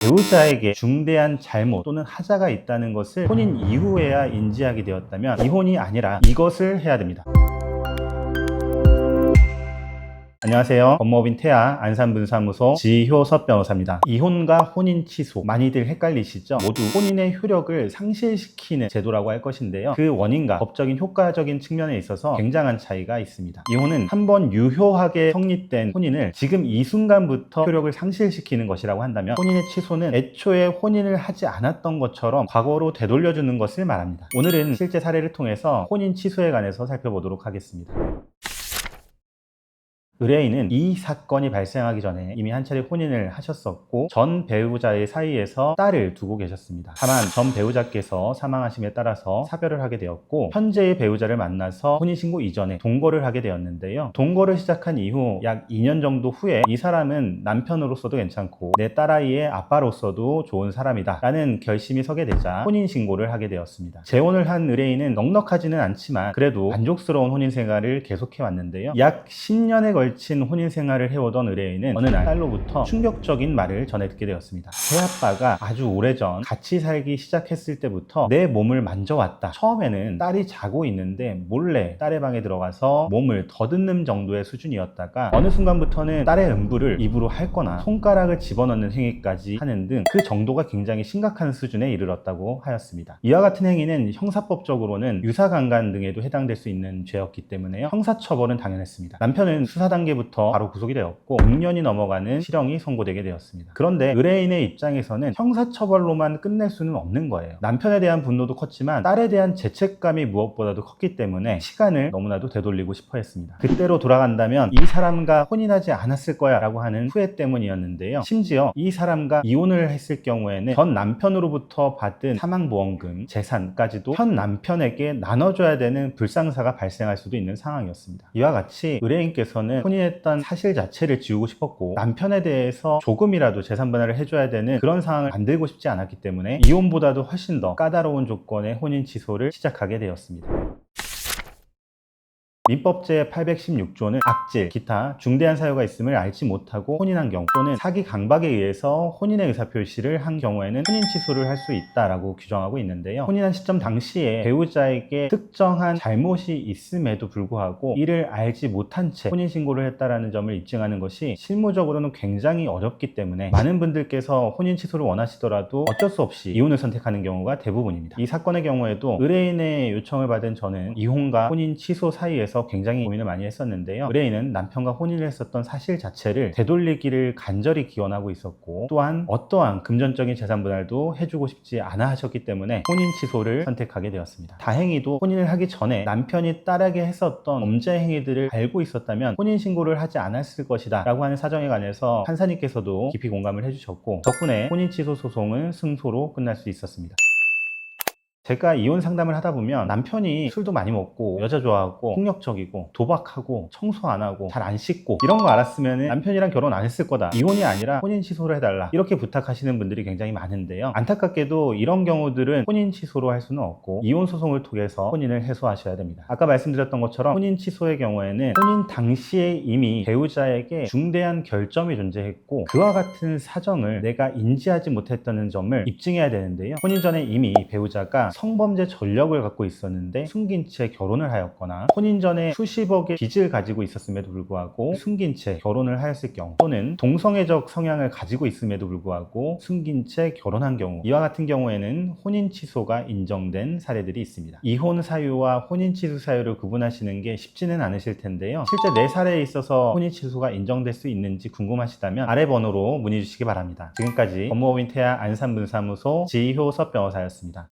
배우자에게 중대한 잘못 또는 하자가 있다는 것을 혼인 이후에야 인지하게 되었다면 이혼이 아니라 이것을 해야 됩니다. 안녕하세요. 법무법인 태아 안산분사무소 지효섭 변호사입니다. 이혼과 혼인 취소 많이들 헷갈리시죠? 모두 혼인의 효력을 상실시키는 제도라고 할 것인데요. 그 원인과 법적인 효과적인 측면에 있어서 굉장한 차이가 있습니다. 이혼은 한번 유효하게 성립된 혼인을 지금 이 순간부터 효력을 상실시키는 것이라고 한다면, 혼인의 취소는 애초에 혼인을 하지 않았던 것처럼 과거로 되돌려주는 것을 말합니다. 오늘은 실제 사례를 통해서 혼인 취소에 관해서 살펴보도록 하겠습니다. 의뢰인은 이 사건이 발생하기 전에 이미 한 차례 혼인을 하셨었고 전 배우자의 사이에서 딸을 두고 계셨습니다. 다만 전 배우자께서 사망하심에 따라서 사별을 하게 되었고 현재의 배우자를 만나서 혼인신고 이전에 동거를 하게 되었는데요. 동거를 시작한 이후 약 2년 정도 후에 이 사람은 남편으로서도 괜찮고 내 딸아이의 아빠로서도 좋은 사람이다 라는 결심이 서게 되자 혼인신고를 하게 되었습니다. 재혼을 한 의뢰인은 넉넉하지는 않지만 그래도 만족스러운 혼인생활을 계속해 왔는데요. 약 10년에 걸친 혼인 생활을 해오던 의뢰인은 어느 날 딸로부터 충격적인 말을 전해 듣게 되었습니다. 새아빠가 아주 오래전 같이 살기 시작했을 때부터 내 몸을 만져왔다. 처음에는 딸이 자고 있는데 몰래 딸의 방에 들어가서 몸을 더듬는 정도의 수준이었다가 어느 순간부터는 딸의 음부를 입으로 핥거나 손가락을 집어넣는 행위까지 하는 등 그 정도가 굉장히 심각한 수준에 이르렀다고 하였습니다. 이와 같은 행위는 형사법적으로는 유사강간 등에도 해당될 수 있는 죄였기 때문에요. 형사처벌은 당연했습니다. 남편은 수사단계부터 바로 구속이 되었고 6년이 넘어가는 실형이 선고되게 되었습니다. 그런데 의뢰인의 입장에서는 형사처벌로만 끝낼 수는 없는 거예요. 남편에 대한 분노도 컸지만 딸에 대한 죄책감이 무엇보다도 컸기 때문에 시간을 너무나도 되돌리고 싶어 했습니다. 그때로 돌아간다면 이 사람과 혼인하지 않았을 거야 라고 하는 후회 때문이었는데요. 심지어 이 사람과 이혼을 했을 경우에는 전 남편으로부터 받은 사망보험금, 재산까지도 현 남편에게 나눠줘야 되는 불상사가 발생할 수도 있는 상황이었습니다. 이와 같이 의뢰인께서는 혼인했던 사실 자체를 지우고 싶었고 남편에 대해서 조금이라도 재산 분할을 해줘야 되는 그런 상황을 만들고 싶지 않았기 때문에 이혼보다도 훨씬 더 까다로운 조건의 혼인 취소를 시작하게 되었습니다. 민법 제816조는 악질, 기타 중대한 사유가 있음을 알지 못하고 혼인한 경우 또는 사기 강박에 의해서 혼인의 의사표시를 한 경우에는 혼인 취소를 할 수 있다라고 규정하고 있는데요. 혼인한 시점 당시에 배우자에게 특정한 잘못이 있음에도 불구하고 이를 알지 못한 채 혼인신고를 했다라는 점을 입증하는 것이 실무적으로는 굉장히 어렵기 때문에 많은 분들께서 혼인 취소를 원하시더라도 어쩔 수 없이 이혼을 선택하는 경우가 대부분입니다. 이 사건의 경우에도 의뢰인의 요청을 받은 저는 이혼과 혼인 취소 사이에서 굉장히 고민을 많이 했었는데요. 의뢰인은 남편과 혼인을 했었던 사실 자체를 되돌리기를 간절히 기원하고 있었고 또한 어떠한 금전적인 재산 분할도 해주고 싶지 않아 하셨기 때문에 혼인 취소를 선택하게 되었습니다. 다행히도 혼인을 하기 전에 남편이 딸에게 했었던 범죄 행위들을 알고 있었다면 혼인 신고를 하지 않았을 것이다 라고 하는 사정에 관해서 판사님께서도 깊이 공감을 해주셨고 덕분에 혼인 취소 소송은 승소로 끝날 수 있었습니다. 제가 이혼 상담을 하다 보면 남편이 술도 많이 먹고 여자 좋아하고 폭력적이고 도박하고 청소 안 하고 잘 안 씻고 이런 거 알았으면 남편이랑 결혼 안 했을 거다, 이혼이 아니라 혼인 취소를 해달라, 이렇게 부탁하시는 분들이 굉장히 많은데요. 안타깝게도 이런 경우들은 혼인 취소로 할 수는 없고 이혼 소송을 통해서 혼인을 해소하셔야 됩니다. 아까 말씀드렸던 것처럼 혼인 취소의 경우에는 혼인 당시에 이미 배우자에게 중대한 결점이 존재했고 그와 같은 사정을 내가 인지하지 못했다는 점을 입증해야 되는데요. 혼인 전에 이미 배우자가 성범죄 전력을 갖고 있었는데 숨긴 채 결혼을 하였거나 혼인 전에 수십억의 빚을 가지고 있었음에도 불구하고 숨긴 채 결혼을 하였을 경우, 또는 동성애적 성향을 가지고 있음에도 불구하고 숨긴 채 결혼한 경우, 이와 같은 경우에는 혼인 취소가 인정된 사례들이 있습니다. 이혼 사유와 혼인 취소 사유를 구분하시는 게 쉽지는 않으실 텐데요. 실제 내 사례에 있어서 혼인 취소가 인정될 수 있는지 궁금하시다면 아래 번호로 문의 주시기 바랍니다. 지금까지 법무법인 태아 안산분사무소 지효섭 변호사였습니다.